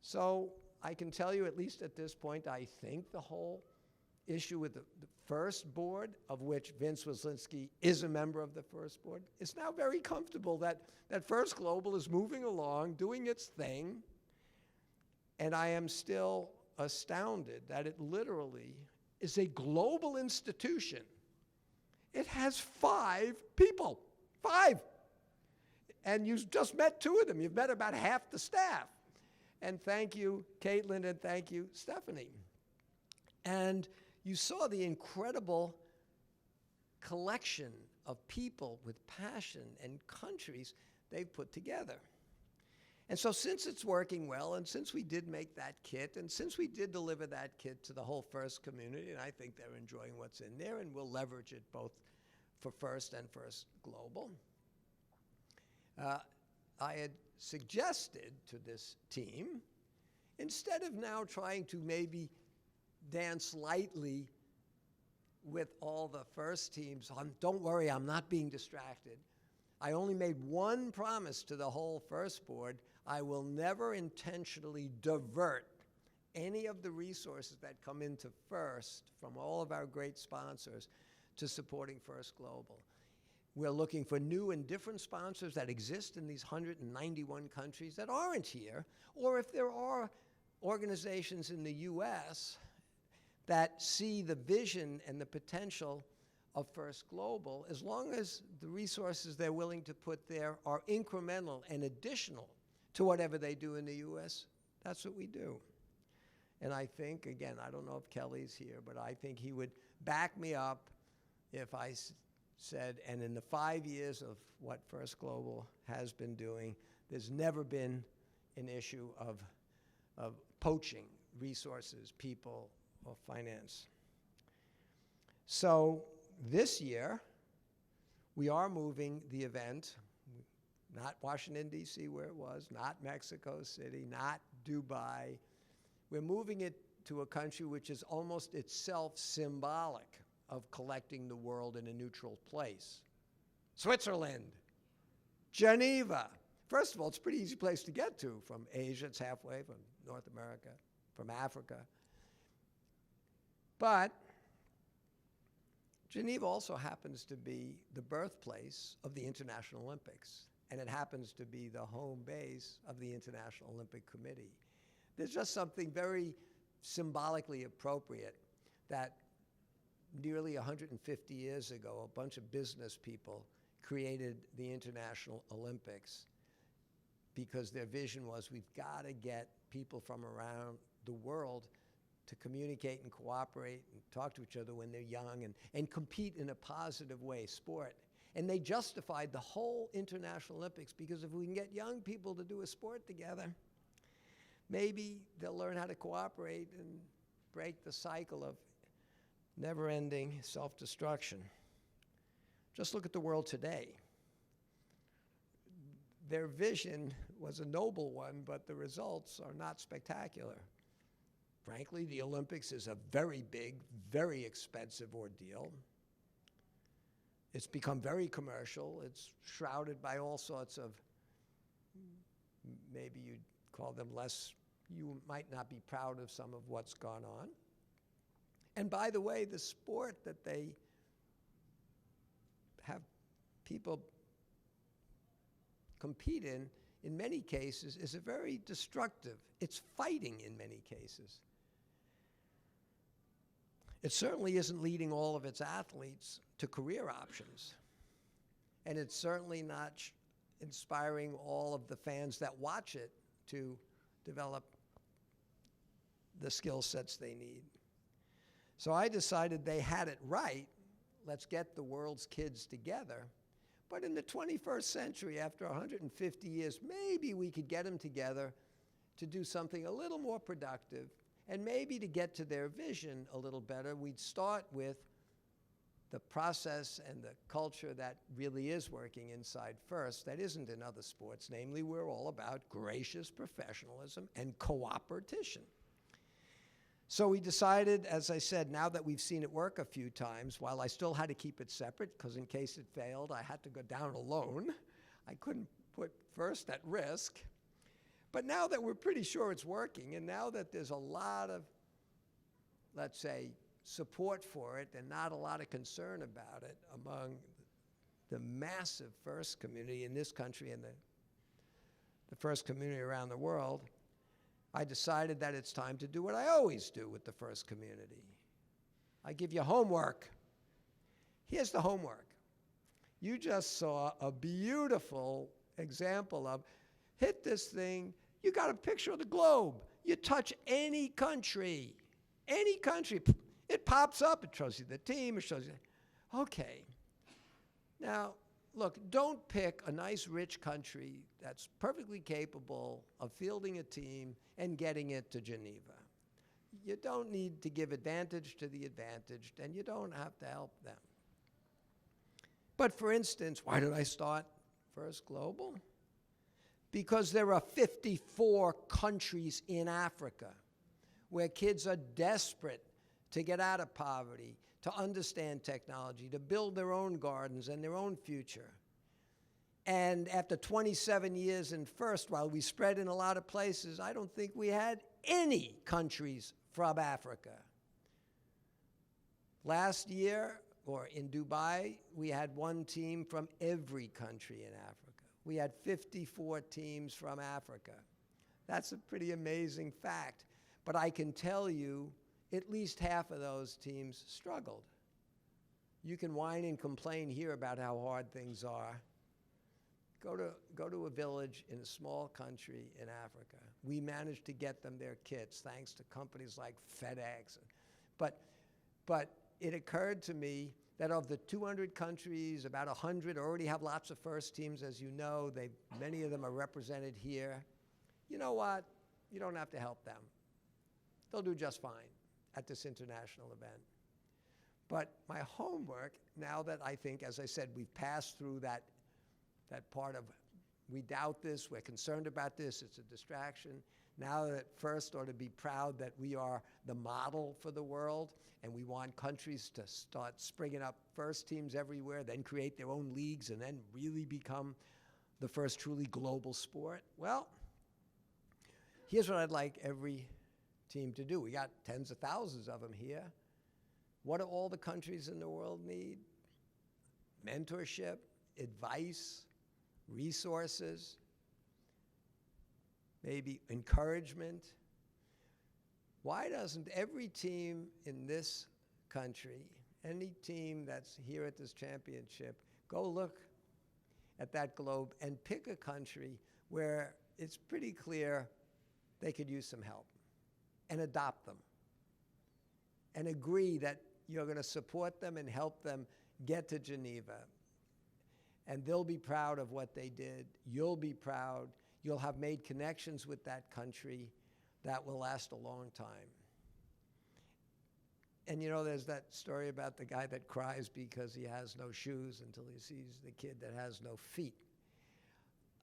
So I can tell you, at least at this point, I think the whole issue with the first board, of which Vince Waslinski is a member of the first board, is now very comfortable that First Global is moving along, doing its thing, and I am still astounded that it literally is a global institution. It has 5 people, 5. And you just met 2 of them. You've met about half the staff. And thank you, Caitlin, and thank you, Stephanie. And you saw the incredible collection of people with passion and countries they've put together. And so since it's working well, and since we did make that kit, and since we did deliver that kit to the whole FIRST community, and I think they're enjoying what's in there, and we'll leverage it both for FIRST and FIRST Global, I had suggested to this team, instead of now trying to maybe dance lightly with all the FIRST teams, don't worry, I'm not being distracted. I only made one promise to the whole FIRST board. I will never intentionally divert any of the resources that come into FIRST from all of our great sponsors to supporting FIRST Global. We're looking for new and different sponsors that exist in these 191 countries that aren't here, or if there are organizations in the US that see the vision and the potential of FIRST Global, as long as the resources they're willing to put there are incremental and additional to whatever they do in the US, that's what we do. And I think, again, I don't know if Kelly's here, but I think he would back me up if I said, and in the 5 years of what FIRST Global has been doing, there's never been an issue of poaching resources, people, or finance. So this year, we are moving the event, not Washington, D.C., where it was, not Mexico City, not Dubai. We're moving it to a country which is almost itself symbolic of collecting the world in a neutral place. Switzerland, Geneva. First of all, it's a pretty easy place to get to from Asia. It's halfway from North America, from Africa. But Geneva also happens to be the birthplace of the International Olympics, and it happens to be the home base of the International Olympic Committee. There's just something very symbolically appropriate that nearly 150 years ago, a bunch of business people created the International Olympics because their vision was we've got to get people from around the world to communicate and cooperate and talk to each other when they're young and compete in a positive way, sport. And they justified the whole International Olympics because if we can get young people to do a sport together, maybe they'll learn how to cooperate and break the cycle of never-ending self-destruction. Just look at the world today. Their vision was a noble one, but the results are not spectacular. Frankly, the Olympics is a very big, very expensive ordeal. It's become very commercial. It's shrouded by all sorts of, maybe you'd call them less, you might not be proud of some of what's gone on. And by the way, the sport that they have people compete in many cases, is a very destructive. It's fighting in many cases. It certainly isn't leading all of its athletes to career options. And it's certainly not inspiring all of the fans that watch it to develop the skill sets they need. So I decided they had it right. Let's get the world's kids together. But in the 21st century, after 150 years, maybe we could get them together to do something a little more productive, and maybe to get to their vision a little better. We'd start with the process and the culture that really is working inside FIRST that isn't in other sports. Namely, we're all about gracious professionalism and cooperation. So we decided, as I said, now that we've seen it work a few times, while I still had to keep it separate, because in case it failed, I had to go down alone. I couldn't put FIRST at risk. But now that we're pretty sure it's working, and now that there's a lot of, let's say, support for it and not a lot of concern about it among the massive FIRST community in this country and the FIRST community around the world, I decided that it's time to do what I always do with the FIRST community. I give you homework. Here's the homework. You just saw a beautiful example of hit this thing. You got a picture of the globe. You touch any country, it pops up. It shows you the team. It shows you. Okay. Now, look, don't pick a nice, rich country that's perfectly capable of fielding a team and getting it to Geneva. You don't need to give advantage to the advantaged, and you don't have to help them. But for instance, why did I start FIRST Global? Because there are 54 countries in Africa where kids are desperate to get out of poverty, to understand technology, to build their own gardens and their own future. And after 27 years in FIRST, while we spread in a lot of places, I don't think we had any countries from Africa. Last year, or in Dubai, we had one team from every country in Africa. We had 54 teams from Africa. That's a pretty amazing fact. But I can tell you, at least half of those teams struggled. You can whine and complain here about how hard things are. Go to a village in a small country in Africa. We managed to get them their kits thanks to companies like FedEx. But it occurred to me that of the 200 countries, about 100 already have lots of FIRST teams, as you know. Many of them are represented here. You know what? You don't have to help them. They'll do just fine at this international event. But my homework, now that I think, as I said, we've passed through that part of we doubt this, we're concerned about this, it's a distraction. Now that FIRST ought to be proud that we are the model for the world, and we want countries to start springing up FIRST teams everywhere, then create their own leagues, and then really become the first truly global sport. Well, here's what I'd like every team to do. We got tens of thousands of them here. What do all the countries in the world need? Mentorship, advice, resources, maybe encouragement. Why doesn't every team in this country, any team that's here at this championship, go look at that globe and pick a country where it's pretty clear they could use some help, and adopt them, and agree that you're going to support them and help them get to Geneva. And they'll be proud of what they did. You'll be proud. You'll have made connections with that country that will last a long time. And you know, there's that story about the guy that cries because he has no shoes until he sees the kid that has no feet.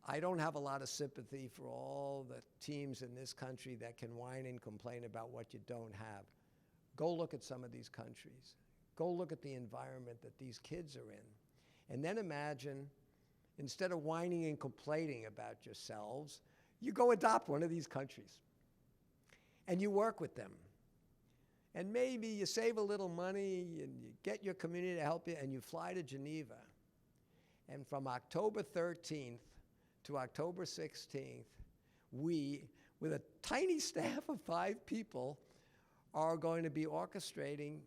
I don't have a lot of sympathy for all the teams in this country that can whine and complain about what you don't have. Go look at some of these countries. Go look at the environment that these kids are in. And then imagine, instead of whining and complaining about yourselves, you go adopt one of these countries. And you work with them. And maybe you save a little money and you get your community to help you and you fly to Geneva. And from October 13th to October 16th, we, with a tiny staff of 5 people, are going to be orchestrating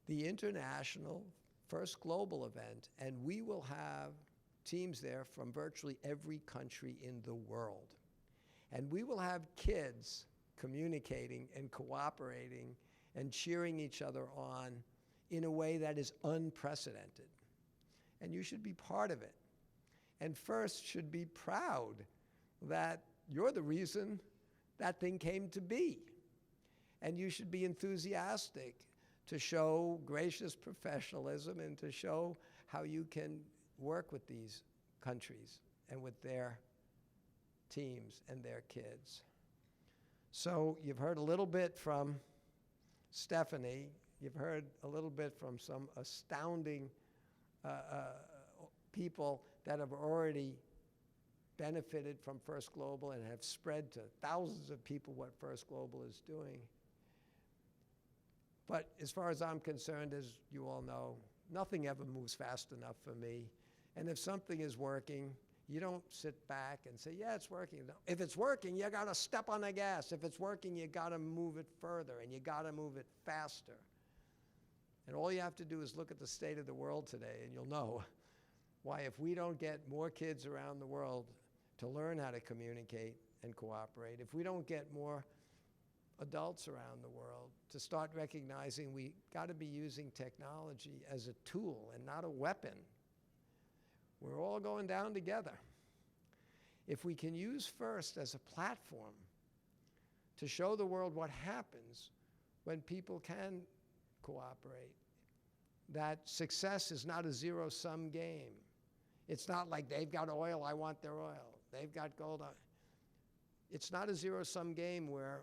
the international first global event, and we will have teams there from virtually every country in the world. And we will have kids communicating and cooperating and cheering each other on in a way that is unprecedented. And you should be part of it. And FIRST should be proud that you're the reason that thing came to be. And you should be enthusiastic to show gracious professionalism and to show how you can work with these countries and with their teams and their kids. So you've heard a little bit from Stephanie. You've heard a little bit from some astounding people that have already benefited from First Global and have spread to thousands of people what First Global is doing. But as far as I'm concerned, as you all know, nothing ever moves fast enough for me. And if something is working, you don't sit back and say, yeah, it's working. No. If it's working, you got to step on the gas. If it's working, you got to move it further, and you got to move it faster. And all you have to do is look at the state of the world today, and you'll know why if we don't get more kids around the world to learn how to communicate and cooperate, if we don't get more adults around the world to start recognizing we got to be using technology as a tool and not a weapon, we're all going down together. If we can use FIRST as a platform to show the world what happens when people can cooperate, that success is not a zero-sum game. It's not like they've got oil, I want their oil. They've got gold. It's not a zero-sum game where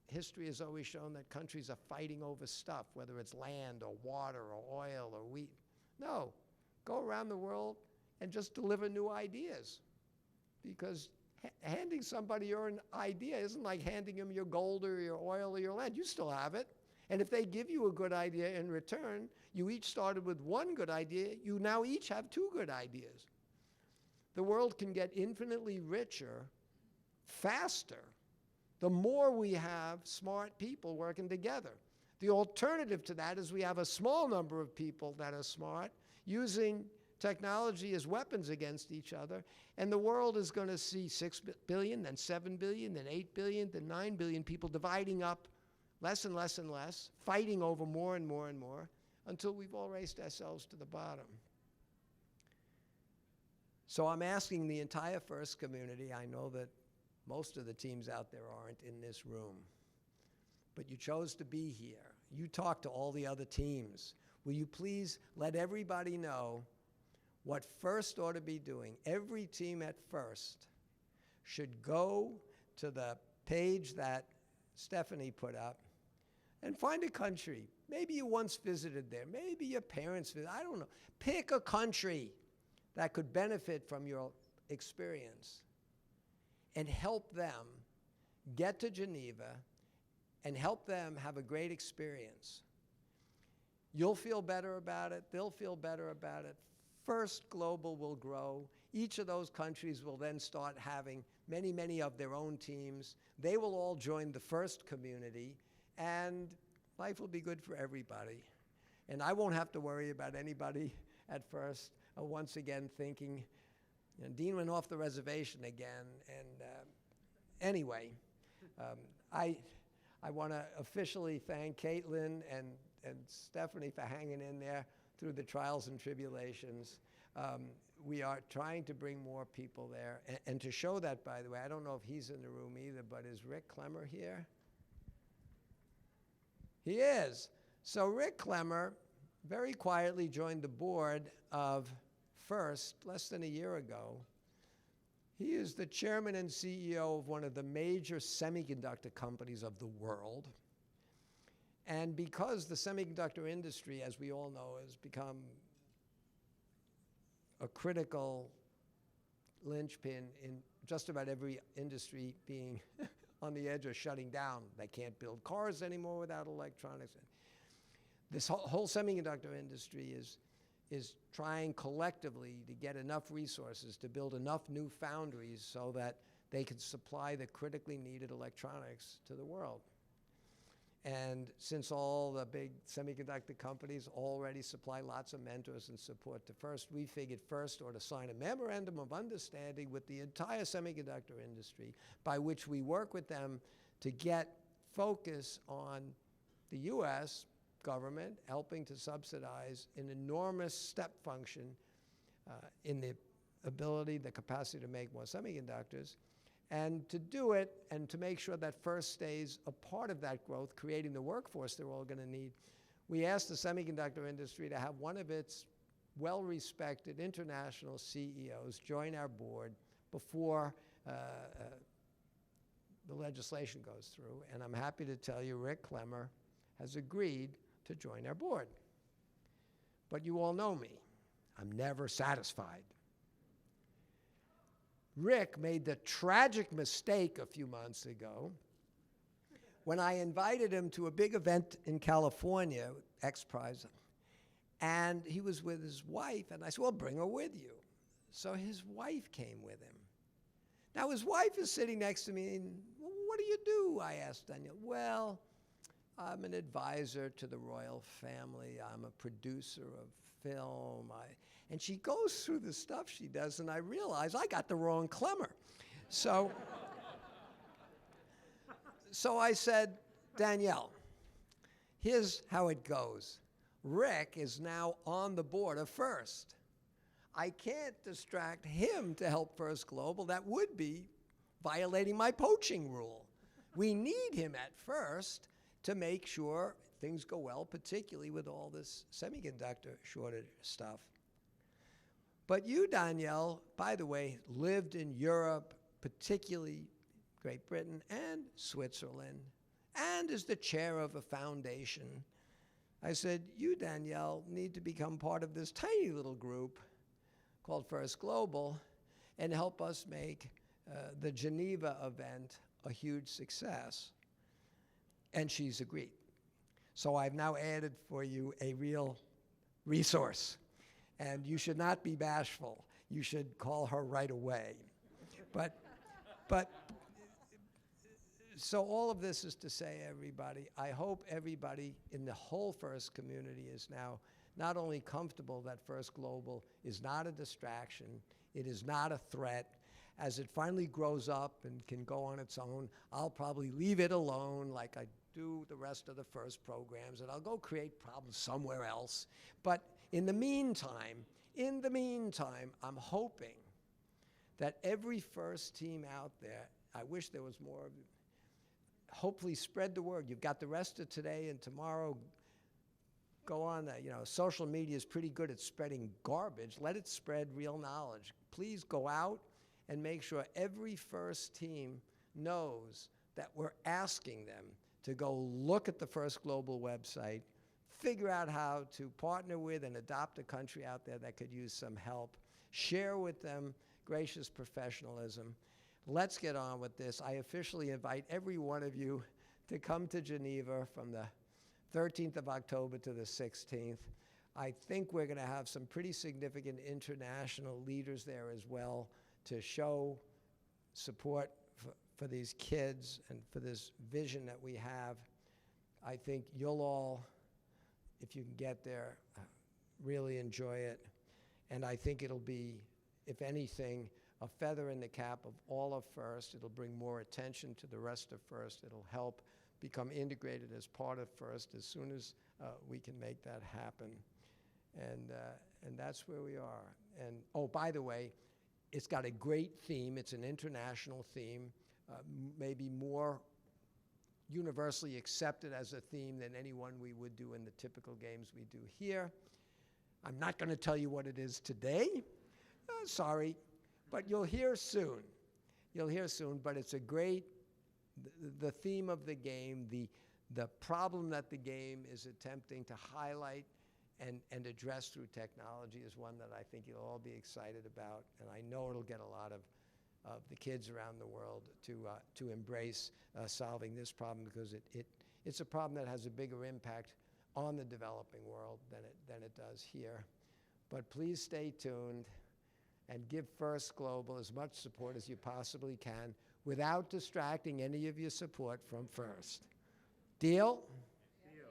history has always shown that countries are fighting over stuff, whether it's land or water or oil or wheat. No, go around the world and just deliver new ideas. Because handing somebody your idea isn't like handing them your gold or your oil or your land. You still have it. And if they give you a good idea in return, you each started with one good idea, you now each have 2 good ideas. The world can get infinitely richer faster the more we have smart people working together. The alternative to that is we have a small number of people that are smart using technology as weapons against each other, and the world is going to see 6 billion, then 7 billion, then 8 billion, then 9 billion people dividing up less and less and less, fighting over more and more and more, until we've all raced ourselves to the bottom. So I'm asking the entire FIRST community, I know that most of the teams out there aren't in this room, but you chose to be here. You talked to all the other teams. Will you please let everybody know what FIRST ought to be doing? Every team at FIRST should go to the page that Stephanie put up and find a country. Maybe you once visited there. Maybe your parents visited. I don't know. Pick a country that could benefit from your experience and help them get to Geneva and help them have a great experience. You'll feel better about it. They'll feel better about it. FIRST Global will grow. Each of those countries will then start having many, many of their own teams. They will all join the FIRST community, and life will be good for everybody. And I won't have to worry about anybody at FIRST once again thinking, you know, Dean went off the reservation again. And anyway, I want to officially thank Caitlin and Stephanie for hanging in there through the trials and tribulations. We are trying to bring more people there. And to show that, by the way, I don't know if he's in the room either, but is Rick Clemmer here? He is. So Rick Clemmer very quietly joined the board of FIRST less than a year ago. He is the chairman and CEO of one of the major semiconductor companies of the world. And because the semiconductor industry, as we all know, has become a critical linchpin in just about every industry being on the edge of shutting down. They can't build cars anymore without electronics. This whole semiconductor industry is trying collectively to get enough resources to build enough new foundries so that they can supply the critically needed electronics to the world. And since all the big semiconductor companies already supply lots of mentors and support to FIRST, we figured FIRST ought to sign a memorandum of understanding with the entire semiconductor industry by which we work with them to get focus on the US government helping to subsidize an enormous step function in the ability, the capacity to make more semiconductors, and to do it and to make sure that FIRST stays a part of that growth, creating the workforce they're all going to need. We asked the semiconductor industry to have one of its well-respected international CEOs join our board before the legislation goes through, and I'm happy to tell you Rick Clemmer has agreed to join our board. But you all know me. I'm never satisfied. Rick made the tragic mistake a few months ago when I invited him to a big event in California, X-Prize, and he was with his wife, and I said, well, bring her with you. So his wife came with him. Now, his wife is sitting next to me, and well, what do you do? I asked Danielle. Well, I'm an advisor to the royal family. I'm a producer of film. And she goes through the stuff she does, and I realize I got the wrong Clemmer. So I said, Danielle, here's how it goes. Rick is now on the board of FIRST. I can't distract him to help FIRST Global. That would be violating my poaching rule. We need him at FIRST to make sure things go well, particularly with all this semiconductor shortage stuff. But you, Danielle, by the way, lived in Europe, particularly Great Britain and Switzerland, and is the chair of a foundation. I said, you, Danielle, need to become part of this tiny little group called FIRST Global and help us make the Geneva event a huge success. And she's agreed. So I've now added for you a real resource. And you should not be bashful. You should call her right away. But so all of this is to say, everybody, I hope everybody in the whole FIRST community is now not only comfortable that FIRST Global is not a distraction, it is not a threat. As it finally grows up and can go on its own, I'll probably leave it alone like I do the rest of the FIRST programs, and I'll go create problems somewhere else. But in the meantime, I'm hoping that every FIRST team out there, I wish there was more of you, hopefully spread the word. You've got the rest of today and tomorrow. Go on, social media is pretty good at spreading garbage. Let it spread real knowledge. Please go out and make sure every FIRST team knows that we're asking them to go look at the FIRST Global website, figure out how to partner with and adopt a country out there that could use some help, share with them gracious professionalism. Let's get on with this. I officially invite every one of you to come to Geneva from the 13th of October to the 16th. I think we're going to have some pretty significant international leaders there as well to show support for these kids and for this vision that we have. I think you'll all, if you can get there, really enjoy it. And I think it'll be, if anything, a feather in the cap of all of FIRST. It'll bring more attention to the rest of FIRST. It'll help become integrated as part of FIRST as soon as we can make that happen. And that's where we are. And oh, by the way, it's got a great theme. It's an international theme, maybe more universally accepted as a theme than any one we would do in the typical games we do here. I'm not going to tell you what it is today. Sorry, but you'll hear soon. You'll hear soon, but it's a great, the theme of the game, the problem that the game is attempting to highlight and address through technology is one that I think you'll all be excited about, and I know it'll get a lot of the kids around the world to embrace solving this problem, because it's a problem that has a bigger impact on the developing world than it does here. but please stay tuned and give First Global as much support as you possibly can without distracting any of your support from First. Deal? Deal.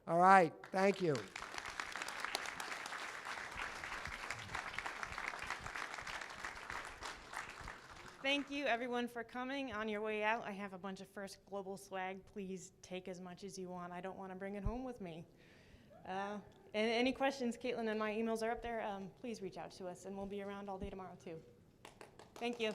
All right, thank you. Thank you, everyone, for coming. On your way out, I have a bunch of First Global swag. Please take as much as you want. I don't want to bring it home with me. And any questions, Caitlin and my emails are up there. Please reach out to us, and we'll be around all day tomorrow, too. Thank you.